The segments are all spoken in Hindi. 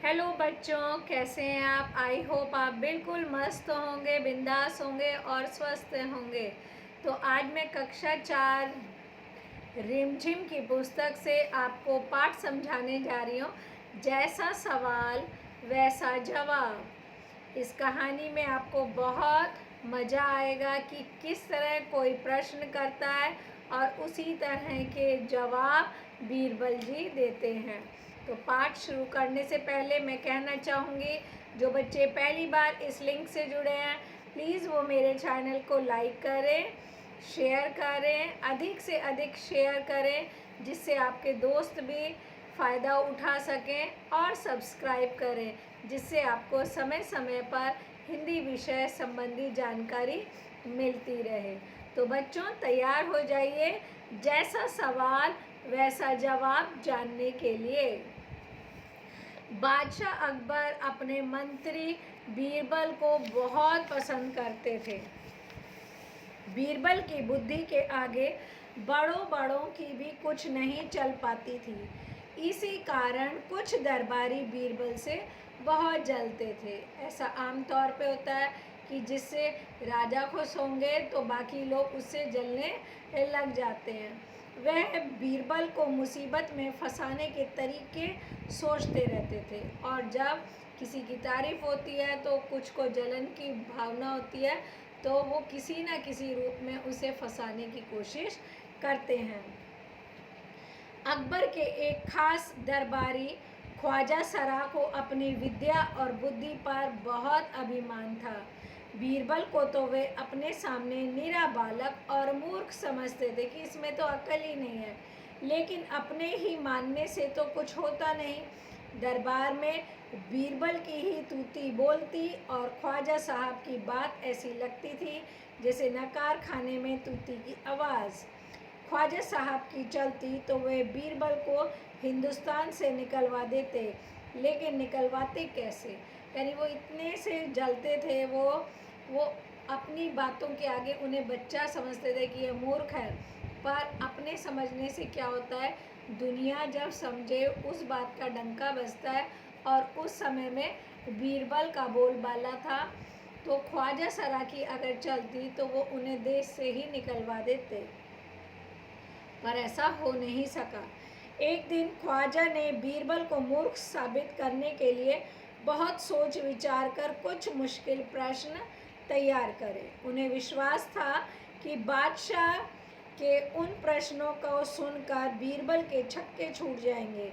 हेलो बच्चों, कैसे हैं आप। आई होप आप बिल्कुल मस्त होंगे, बिंदास होंगे और स्वस्थ होंगे। तो आज मैं कक्षा 4 रिमझिम की पुस्तक से आपको पाठ समझाने जा रही हूँ। जैसा सवाल वैसा जवाब। इस कहानी में आपको बहुत मज़ा आएगा कि किस तरह कोई प्रश्न करता है और उसी तरह के जवाब बीरबल जी देते हैं। तो पाठ शुरू करने से पहले मैं कहना चाहूँगी, जो बच्चे पहली बार इस लिंक से जुड़े हैं, प्लीज़ वो मेरे चैनल को लाइक करें, शेयर करें, अधिक से अधिक शेयर करें, जिससे आपके दोस्त भी फ़ायदा उठा सकें, और सब्सक्राइब करें, जिससे आपको समय समय पर हिंदी विषय संबंधी जानकारी मिलती रहे। तो बच्चों, तैयार हो जाइए जैसा सवाल वैसा जवाब जानने के लिए। बादशाह अकबर अपने मंत्री बीरबल को बहुत पसंद करते थे। बीरबल की बुद्धि के आगे बड़ों बड़ों की भी कुछ नहीं चल पाती थी। इसी कारण कुछ दरबारी बीरबल से बहुत जलते थे। ऐसा आमतौर पे होता है कि जिससे राजा खुश होंगे तो बाकी लोग उससे जलने लग जाते हैं। वह बीरबल को मुसीबत में फंसाने के तरीके सोचते रहते थे, और जब किसी की तारीफ होती है तो कुछ को जलन की भावना होती है, तो वो किसी न किसी रूप में उसे फंसाने की कोशिश करते हैं। अकबर के एक खास दरबारी ख्वाजा सरा को अपनी विद्या और बुद्धि पर बहुत अभिमान था। बीरबल को तो वे अपने सामने निरा बालक और मूर्ख समझते थे कि इसमें तो अक्ल ही नहीं है, लेकिन अपने ही मानने से तो कुछ होता नहीं। दरबार में बीरबल की ही तूती बोलती और ख्वाजा साहब की बात ऐसी लगती थी जैसे नकार खाने में तूती की आवाज़। ख्वाजा साहब की चलती तो वे बीरबल को हिंदुस्तान से निकलवा देते, लेकिन निकलवाते कैसे। यानी वो इतने से जलते थे, वो अपनी बातों के आगे उन्हें बच्चा समझते थे कि ये मूर्ख है, पर अपने समझने से क्या होता है, दुनिया जब समझे उस बात का डंका बजता है। और उस समय में बीरबल का बोलबाला था, तो ख्वाजा सरा की अगर चलती तो वो उन्हें देश से ही निकलवा देते, पर ऐसा हो नहीं सका। एक दिन ख्वाजा ने बीरबल को मूर्ख साबित करने के लिए बहुत सोच विचार कर कुछ मुश्किल प्रश्न तैयार करे। उन्हें विश्वास था कि बादशाह के उन प्रश्नों को सुनकर बीरबल के छक्के छूट जाएंगे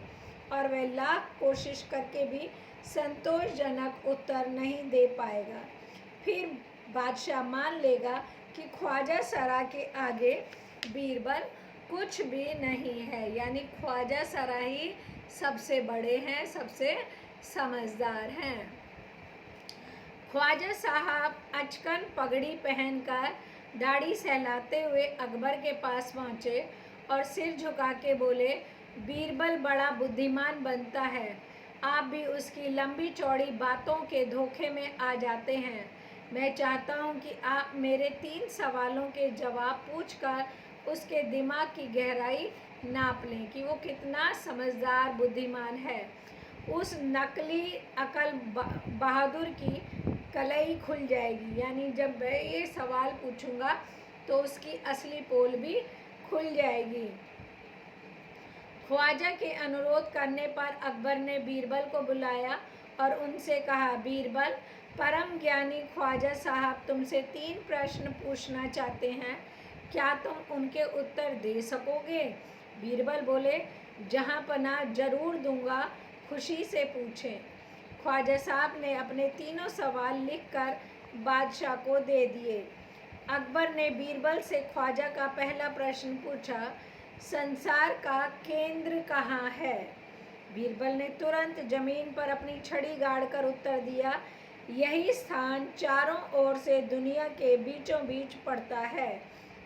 और वह लाख कोशिश करके भी संतोषजनक उत्तर नहीं दे पाएगा। फिर बादशाह मान लेगा कि ख्वाजा सरा के आगे बीरबल कुछ भी नहीं है, यानी ख्वाजा सरा ही सबसे बड़े हैं, सबसे समझदार हैं। ख्वाजा साहब अचकन पगड़ी पहनकर दाढ़ी सहलाते हुए अकबर के पास पहुँचे और सिर झुका के बोले, बीरबल बड़ा बुद्धिमान बनता है, आप भी उसकी लंबी चौड़ी बातों के धोखे में आ जाते हैं। मैं चाहता हूँ कि आप मेरे 3 सवालों के जवाब पूछकर उसके दिमाग की गहराई नाप लें कि वो कितना समझदार बुद्धिमान है। उस नकली अकल बहादुर की कलई खुल जाएगी, यानी जब मैं ये सवाल पूछूंगा तो उसकी असली पोल भी खुल जाएगी। ख्वाजा के अनुरोध करने पर अकबर ने बीरबल को बुलाया और उनसे कहा, बीरबल, परम ज्ञानी ख्वाजा साहब तुमसे 3 प्रश्न पूछना चाहते हैं, क्या तुम उनके उत्तर दे सकोगे। बीरबल बोले, जहाँ पनाह जरूर दूंगा, खुशी से पूछें। ख्वाजा साहब ने अपने तीनों सवाल लिखकर बादशाह को दे दिए। अकबर ने बीरबल से ख्वाजा का पहला प्रश्न पूछा, संसार का केंद्र कहाँ है। बीरबल ने तुरंत जमीन पर अपनी छड़ी गाड़कर उत्तर दिया, यही स्थान चारों ओर से दुनिया के बीचों बीच पड़ता है।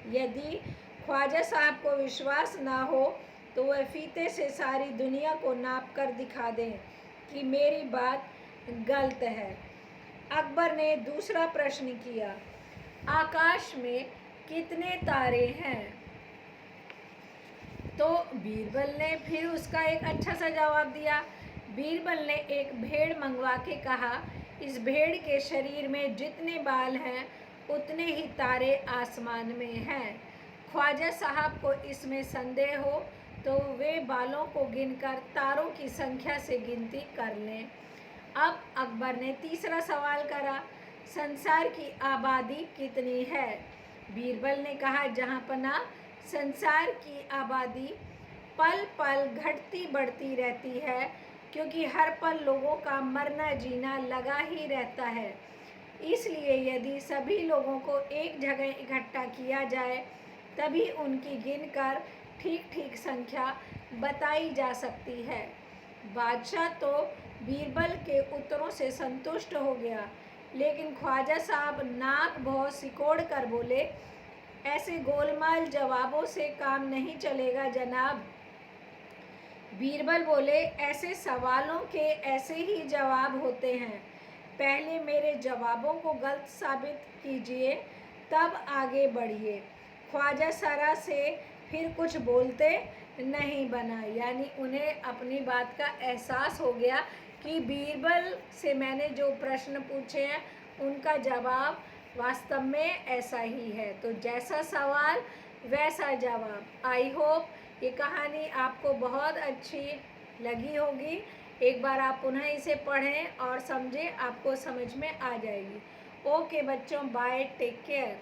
यदि ख्वाजा साहब को विश्वास ना हो तो वह फीते से सारी दुनिया को नाप कर दिखा दें कि मेरी बात गलत है। अकबर ने दूसरा प्रश्न किया, आकाश में कितने तारे हैं। तो बीरबल ने फिर उसका एक अच्छा सा जवाब दिया, बीरबल ने एक भेड़ मंगवा के कहा, इस भेड़ के शरीर में जितने बाल हैं उतने ही तारे आसमान में हैं। ख्वाजा साहब को इसमें संदेह हो तो वे बालों को गिनकर तारों की संख्या से गिनती कर लें। अब अकबर ने तीसरा सवाल करा, संसार की आबादी कितनी है? बीरबल ने कहा, जहाँ पना संसार की आबादी पल पल घटती बढ़ती रहती है, क्योंकि हर पल लोगों का मरना जीना लगा ही रहता है। इसलिए यदि सभी लोगों को एक जगह इकट्ठा किया जाए तभी उनकी गिनकर ठीक ठीक संख्या बताई जा सकती है। बादशाह तो बीरबल के उत्तरों से संतुष्ट हो गया, लेकिन ख्वाजा साहब नाक भौं सिकोड़ कर बोले, ऐसे गोलमाल जवाबों से काम नहीं चलेगा जनाब। बीरबल बोले, ऐसे सवालों के ऐसे ही जवाब होते हैं। पहले मेरे जवाबों को गलत साबित कीजिए, तब आगे बढ़िए। ख्वाजा सरा से फिर कुछ बोलते नहीं बना, यानी उन्हें अपनी बात का एहसास हो गया कि बीरबल से मैंने जो प्रश्न पूछे हैं उनका जवाब वास्तव में ऐसा ही है। तो जैसा सवाल वैसा जवाब। आई होप ये कहानी आपको बहुत अच्छी लगी होगी। एक बार आप पुनः इसे पढ़ें और समझें, आपको समझ में आ जाएगी। ओके बच्चों, बाय, टेक केयर।